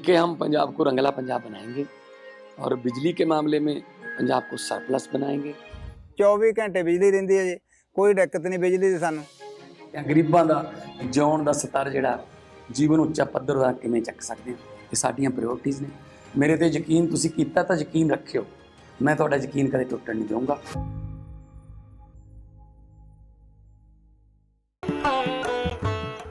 मिलके हम पंजाब को रंगला पंजाब बनाएंगे और बिजली के मामले में पंजाब को सरप्लस बनाएंगे। 24 घंटे बिजली रहिंदी है जी, कोई दिक्कत नहीं बिजली दी सानू। गरीबां दा जिउण दा स्तर जिहड़ा जीवन उच्चा पੱਧਰ ਦਾ ਕਿਵੇਂ ਚੱਕ ਸਕਦੇ ਹਾਂ, ਇਹ ਸਾਡੀਆਂ ਪ੍ਰਾਇੋਰਟੀਜ਼ ਨੇ। ਮੇਰੇ ਤੇ ਯਕੀਨ ਤੁਸੀਂ ਕੀਤਾ ਤਾਂ ਯਕੀਨ ਰੱਖਿਓ, मैं ਤੁਹਾਡਾ ਯਕੀਨ ਕਦੇ ਟੁੱਟਣ नहीं दूंगा।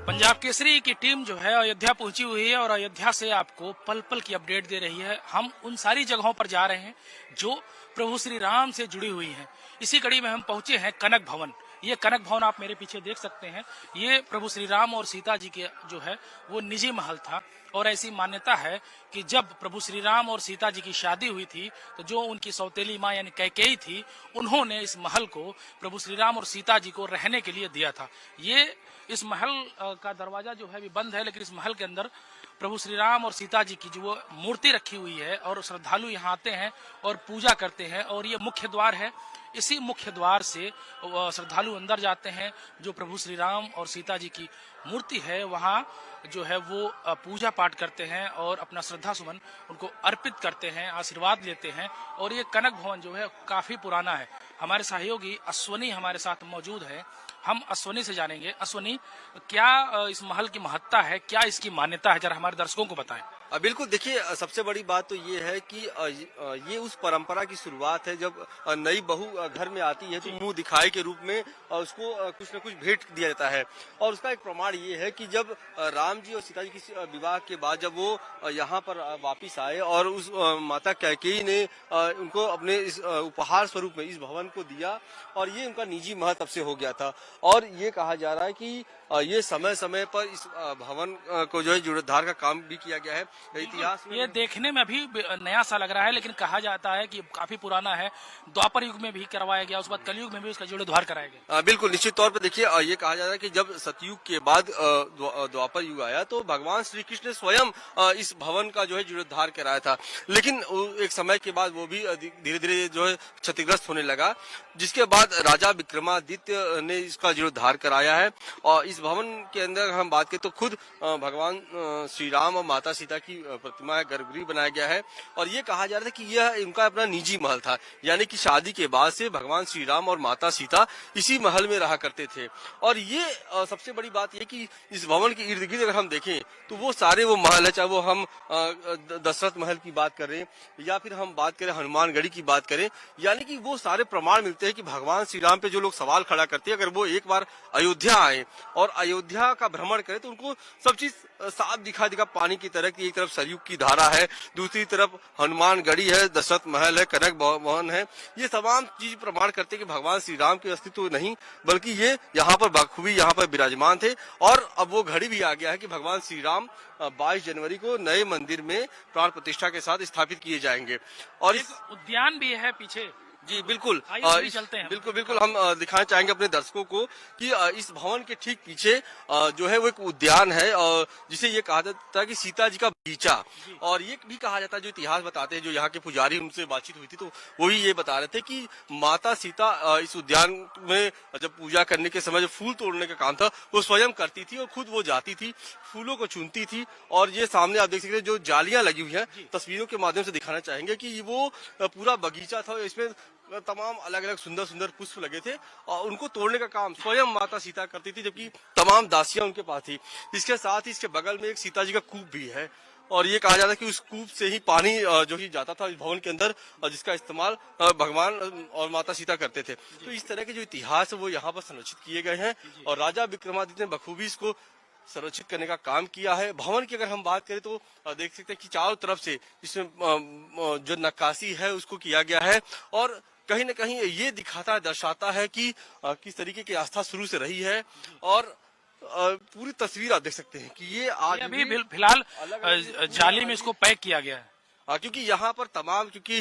पंजाब केसरी की टीम जो है अयोध्या पहुंची हुई है और अयोध्या से आपको पल पल की अपडेट दे रही है। हम उन सारी जगहों पर जा रहे हैं जो प्रभु श्री राम से जुड़ी हुई हैं। इसी कड़ी में हम पहुंचे हैं कनक भवन। ये कनक भवन आप मेरे पीछे देख सकते हैं। ये प्रभु श्री राम और सीता जी के जो है वो निजी महल था और ऐसी मान्यता है कि जब प्रभु श्री राम और सीता जी की शादी हुई थी तो जो उनकी सौतेली माँ यानी कैकेयी थी, उन्होंने इस महल को प्रभु श्री राम और सीता जी को रहने के लिए दिया था। ये इस महल का दरवाजा जो है अभी बंद है, लेकिन इस महल के अंदर प्रभु श्री राम और सीता जी की जो वो मूर्ति रखी हुई है और श्रद्धालु यहाँ आते हैं और पूजा करते हैं। और ये मुख्य द्वार है, इसी मुख्य द्वार से श्रद्धालु अंदर जाते हैं। जो प्रभु श्री राम और सीता जी की मूर्ति है वहाँ जो है वो पूजा पाठ करते हैं और अपना श्रद्धा सुमन उनको अर्पित करते हैं, आशीर्वाद लेते हैं। और ये कनक भवन जो है काफी पुराना है। हमारे सहयोगी अश्वनी हमारे साथ मौजूद है, हम अश्वनी से जानेंगे। अश्वनी, क्या इस महल की महत्ता है, क्या इसकी मान्यता है, जरा हमारे दर्शकों को बताएं। बिल्कुल, देखिए सबसे बड़ी बात तो ये है कि ये उस परंपरा की शुरुआत है जब नई बहू घर में आती है तो मुंह दिखाई के रूप में उसको कुछ न कुछ भेंट दिया जाता है। और उसका एक प्रमाण ये है कि जब राम जी और सीता जी की विवाह के बाद जब वो यहाँ पर वापिस आए और उस माता कैकेयी ने उनको अपने इस उपहार स्वरूप में इस भवन को दिया और ये उनका निजी महल तब से हो गया था। और ये कहा जा रहा है कि ये समय समय पर इस भवन को जो है जीर्णोद्धार का काम भी किया गया है। इतिहास में ये देखने में भी नया सा लग रहा है, लेकिन कहा जाता है कि काफी पुराना है। द्वापर युग में भी करवाया गया, उसके बाद कलयुग में भी उसका जीर्णोद्धार कराया गया। बिल्कुल, निश्चित तौर पर देखिए ये कहा जा रहा है कि जब सतयुग के बाद द्वापर युग आया तो भगवान श्री कृष्ण ने स्वयं इस भवन का जो है जीर्णोद्धार कराया था। लेकिन एक समय के बाद वो भी धीरे धीरे जो है क्षतिग्रस्त होने लगा, जिसके बाद राजा विक्रमादित्य ने इसका जीर्णोद्धार कराया है। और इस भवन के अंदर हम बात करें तो खुद भगवान श्री राम और माता सीता की प्रतिमा है, गर्भगृह बनाया गया है। और ये कहा जा रहा था कि यह इनका अपना निजी महल था, यानी कि शादी के बाद से भगवान श्री राम और माता सीता इसी महल में रहा करते थे। और ये सबसे बड़ी बात यह कि इस भवन के इर्द गिर्द अगर हम देखें तो वो सारे वो महल है, चाहे वो हम दशरथ महल की बात करें या फिर हम बात करें हनुमानगढ़ी की बात करें, यानी कि वो सारे प्रमाण मिलते हैं कि भगवान श्री राम पे जो लोग सवाल खड़ा करते हैं, अगर वो एक बार अयोध्या आए और अयोध्या का भ्रमण करें तो उनको सब चीज साफ दिखा दिखा पानी की तरह की। एक तरफ सरयू की धारा है, दूसरी तरफ हनुमानगढ़ी है, दशरथ महल है, कनक भवन है। ये तमाम चीज प्रमाण करते हैं कि भगवान श्री राम के अस्तित्व नहीं बल्कि ये यहाँ पर बखूबी यहाँ पर विराजमान थे। और अब वो घड़ी भी आ गया है कि भगवान श्री राम 22 जनवरी को नए मंदिर में प्राण प्रतिष्ठा के साथ स्थापित किए जाएंगे। और इस उद्यान भी है पीछे। जी बिल्कुल, चलते हैं। बिल्कुल हम दिखाना चाहेंगे अपने दर्शकों को कि इस भवन के ठीक पीछे जो है वो एक उद्यान है और जिसे ये कहा जाता है कि सीता जी का बगीचा। और ये भी कहा जाता है, जो इतिहास बताते हैं, जो यहाँ के पुजारी उनसे बातचीत हुई थी तो वो ही ये बता रहे थे कि माता सीता इस उद्यान में जब पूजा करने के समय जो फूल तोड़ने का काम था वो स्वयं करती थी और खुद वो जाती थी, फूलों को चुनती थी। और ये सामने आप देख सकते हैं जो जालियां लगी हुई हैं, तस्वीरों के माध्यम से दिखाना चाहेंगे कि वो पूरा बगीचा था, इसमें तमाम अलग अलग सुंदर सुंदर पुष्प लगे थे और उनको तोड़ने का काम स्वयं माता सीता करती थी, जबकि तमाम दासियां उनके पास थी। इसके साथ ही इसके बगल में एक सीता जी का कूप भी है और ये कहा जाता है कि उस कूप से ही पानी जो ही जाता था इस भवन के अंदर, जिसका इस्तेमाल भगवान और माता सीता करते थे। तो इस तरह के जो इतिहास है वो यहाँ पर संरक्षित किए गए हैं और राजा विक्रमादित्य ने बखूबी इसको संरक्षित करने का काम किया है। भवन की अगर हम बात करें तो देख सकते हैं कि चारों तरफ से इसमें जो नक्काशी है उसको किया गया है और कहीं न कहीं ये दिखाता दर्शाता है कि किस तरीके की आस्था शुरू से रही है। और पूरी तस्वीर आप देख सकते हैं कि ये आज अभी फिलहाल जाली में इसको पैक किया गया है, क्योंकि यहाँ पर तमाम क्योंकि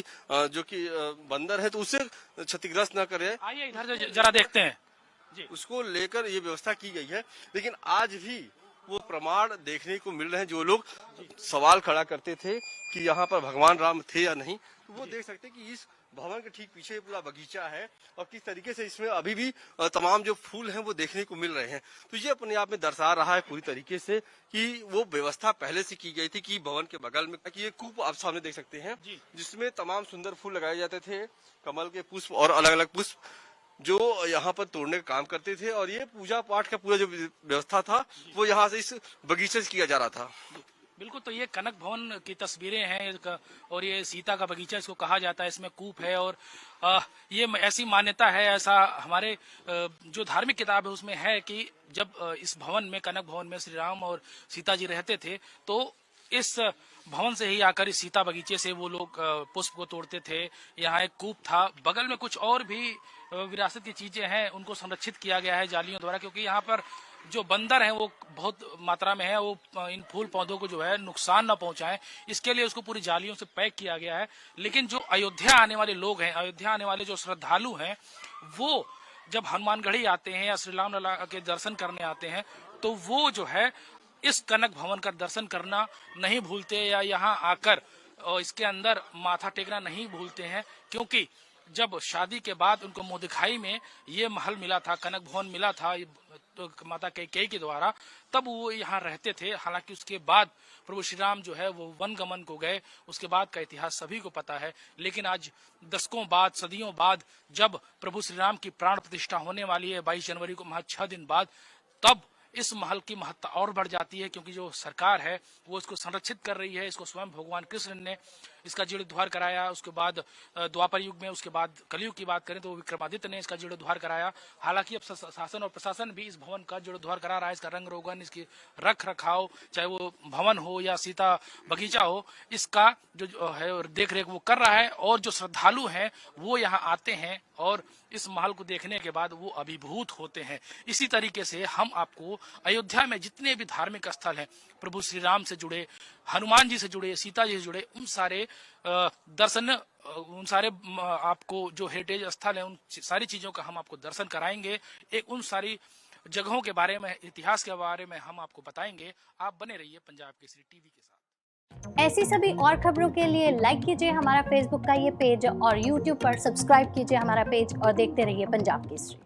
जो कि बंदर है तो उसे क्षतिग्रस्त न करे। आइए इधर जरा देखते हैं जी, उसको लेकर ये व्यवस्था की गई है। लेकिन आज भी वो प्रमाण देखने को मिल रहे हैं, जो लोग सवाल खड़ा करते थे कि यहाँ पर भगवान राम थे या नहीं, तो वो देख सकते हैं कि इस भवन के ठीक पीछे पूरा बगीचा है और किस तरीके से इसमें अभी भी तमाम जो फूल हैं वो देखने को मिल रहे हैं। तो ये अपने आप में दर्शा रहा है पूरी तरीके से कि वो व्यवस्था पहले से की गई थी कि भवन के बगल में कि ये कूप आप सामने देख सकते हैं जिसमें तमाम सुंदर फूल लगाए जाते थे, कमल के पुष्प और अलग अलग पुष्प जो यहाँ पर तोड़ने का काम करते थे। और ये पूजा पाठ का पूरा जो व्यवस्था था वो यहाँ से इस बगीचे से किया जा रहा था। बिल्कुल, तो ये कनक भवन की तस्वीरें हैं और ये सीता का बगीचा इसको कहा जाता है। इसमें कूप है और ये ऐसी मान्यता है, ऐसा हमारे जो धार्मिक किताब है उसमें है कि जब इस भवन में, कनक भवन में श्री राम और सीता जी रहते थे तो इस भवन से ही आकर इस सीता बगीचे से वो लोग पुष्प को तोड़ते थे। यहाँ एक कूप था, बगल में कुछ और भी विरासत की चीजें हैं, उनको संरक्षित किया गया है जालियों द्वारा, क्योंकि यहाँ पर जो बंदर हैं वो बहुत मात्रा में है, वो इन फूल पौधों को जो है नुकसान ना पहुंचाएं, इसके लिए उसको पूरी जालियों से पैक किया गया है। लेकिन जो अयोध्या आने वाले लोग हैं, अयोध्या आने वाले जो श्रद्धालु हैं, वो जब हनुमानगढ़ी आते हैं या श्री राम लला के दर्शन करने आते हैं तो वो जो है इस कनक भवन का दर्शन करना नहीं भूलते या यहाँ आकर और इसके अंदर माथा टेकना नहीं भूलते हैं, क्योंकि जब शादी के बाद उनको मुँह दिखाई में ये महल मिला था, कनक भवन मिला था तो माता कैकेयी के द्वारा, तब वो यहाँ रहते थे। हालांकि उसके बाद प्रभु श्री राम जो है वो वन गमन को गए, उसके बाद का इतिहास सभी को पता है। लेकिन आज दशकों बाद, सदियों बाद जब प्रभु श्री राम की प्राण प्रतिष्ठा होने वाली है 22 जनवरी को, महज 6 दिन बाद, तब इस महल की महत्ता और बढ़ जाती है, क्योंकि जो सरकार है वो इसको संरक्षित कर रही है। इसको स्वयं भगवान कृष्ण ने इसका जीर्णोद्धार कराया। उसके बाद द्वापर युग में, उसके बाद कलयुग की बात करें तो विक्रमादित्य ने इसका जीर्णोद्धार कराया। हालांकि अब शासन और प्रशासन भी इस भवन का जीर्णोद्धार करा रहा है। इसका रंग रोगन, इसकी रख रखाव, चाहे वो भवन हो या सीता बगीचा हो, इसका जो है देख रेख वो कर रहा है। और जो श्रद्धालु हैं वो यहाँ आते हैं और इस महल को देखने के बाद वो अभिभूत होते हैं। इसी तरीके से हम आपको अयोध्या में जितने भी धार्मिक स्थल हैं, प्रभु श्री राम से जुड़े, हनुमान जी से जुड़े, सीता जी से जुड़े, उन सारे दर्शन, उन सारे आपको जो हेरिटेज स्थल है, उन सारी चीजों का हम आपको दर्शन कराएंगे। एक उन सारी जगहों के बारे में, इतिहास के बारे में हम आपको बताएंगे। आप बने रहिए पंजाब केसरी टीवी के साथ। ऐसी सभी और खबरों के लिए लाइक कीजिए हमारा फेसबुक का ये पेज और यूट्यूब पर सब्सक्राइब कीजिए हमारा पेज और देखते रहिए पंजाब केसरी।